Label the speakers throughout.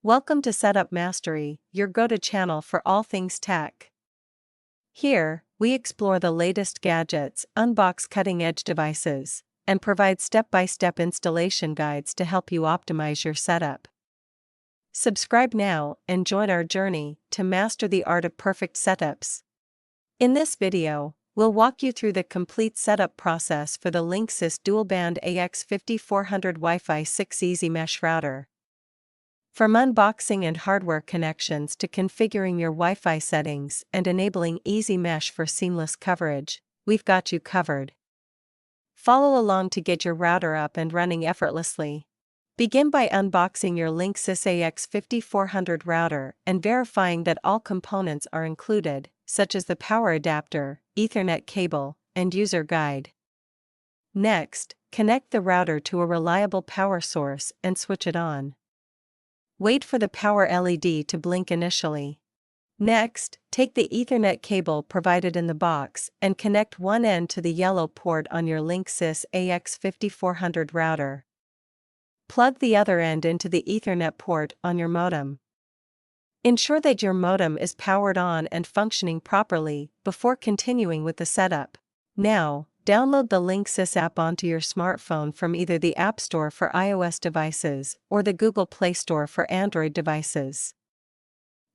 Speaker 1: Welcome to Setup Mastery, your go-to channel for all things tech. Here, we explore the latest gadgets, unbox cutting-edge devices, and provide step-by-step installation guides to help you optimize your setup. Subscribe now and join our journey to master the art of perfect setups. In this video, we'll walk you through the complete setup process for the Linksys dual-band AX3400 Wi-Fi 6 EasyMesh router. From unboxing and hardware connections to configuring your Wi-Fi settings and enabling EasyMesh for seamless coverage, we've got you covered. Follow along to get your router up and running effortlessly. Begin by unboxing your Linksys AX3400 router and verifying that all components are included, such as the power adapter, Ethernet cable, and user guide. Next, connect the router to a reliable power source and switch it on. Wait for the power LED to blink initially. Next, take the Ethernet cable provided in the box and connect one end to the yellow port on your Linksys AX3400 router. Plug the other end into the Ethernet port on your modem. Ensure that your modem is powered on and functioning properly before continuing with the setup. Now, download the Linksys app onto your smartphone from either the App Store for iOS devices or the Google Play Store for Android devices.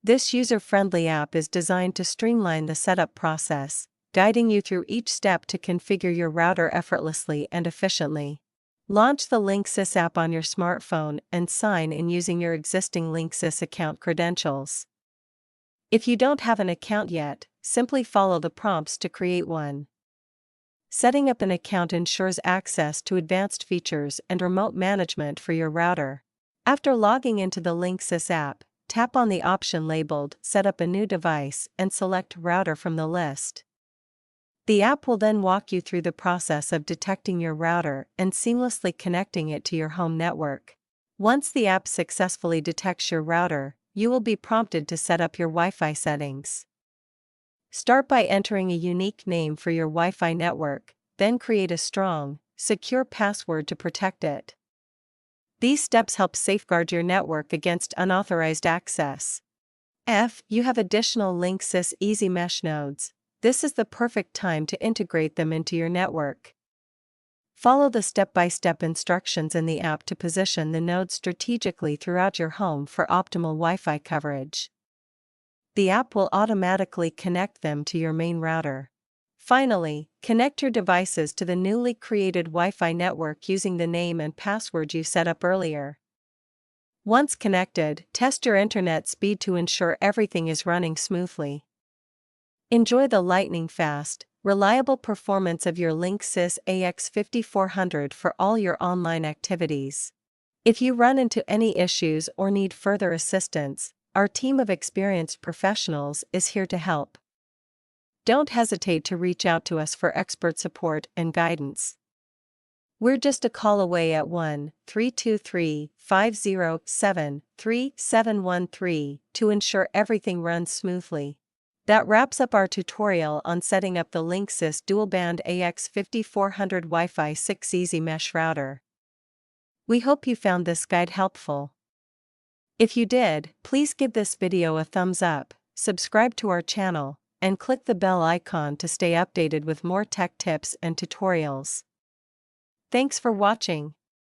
Speaker 1: This user-friendly app is designed to streamline the setup process, guiding you through each step to configure your router effortlessly and efficiently. Launch the Linksys app on your smartphone and sign in using your existing Linksys account credentials. If you don't have an account yet, simply follow the prompts to create one. Setting up an account ensures access to advanced features and remote management for your router. After logging into the Linksys app, tap on the option labeled Set up a new device and select Router from the list. The app will then walk you through the process of detecting your router and seamlessly connecting it to your home network. Once the app successfully detects your router, you will be prompted to set up your Wi-Fi settings. Start by entering a unique name for your Wi-Fi network, then create a strong, secure password to protect it. These steps help safeguard your network against unauthorized access. If you have additional Linksys EasyMesh nodes, this is the perfect time to integrate them into your network. Follow the step-by-step instructions in the app to position the nodes strategically throughout your home for optimal Wi-Fi coverage. The app will automatically connect them to your main router. Finally, connect your devices to the newly created Wi-Fi network using the name and password you set up earlier. Once connected, test your internet speed to ensure everything is running smoothly. Enjoy the lightning-fast, reliable performance of your Linksys AX3400 for all your online activities. If you run into any issues or need further assistance, our team of experienced professionals is here to help. Don't hesitate to reach out to us for expert support and guidance. We're just a call away at 1-323-507-3713 to ensure everything runs smoothly. That wraps up our tutorial on setting up the Linksys dual-band AX3400 Wi-Fi 6 EasyMesh router. We hope you found this guide helpful. If you did, please give this video a thumbs up, subscribe to our channel, and click the bell icon to stay updated with more tech tips and tutorials. Thanks for watching.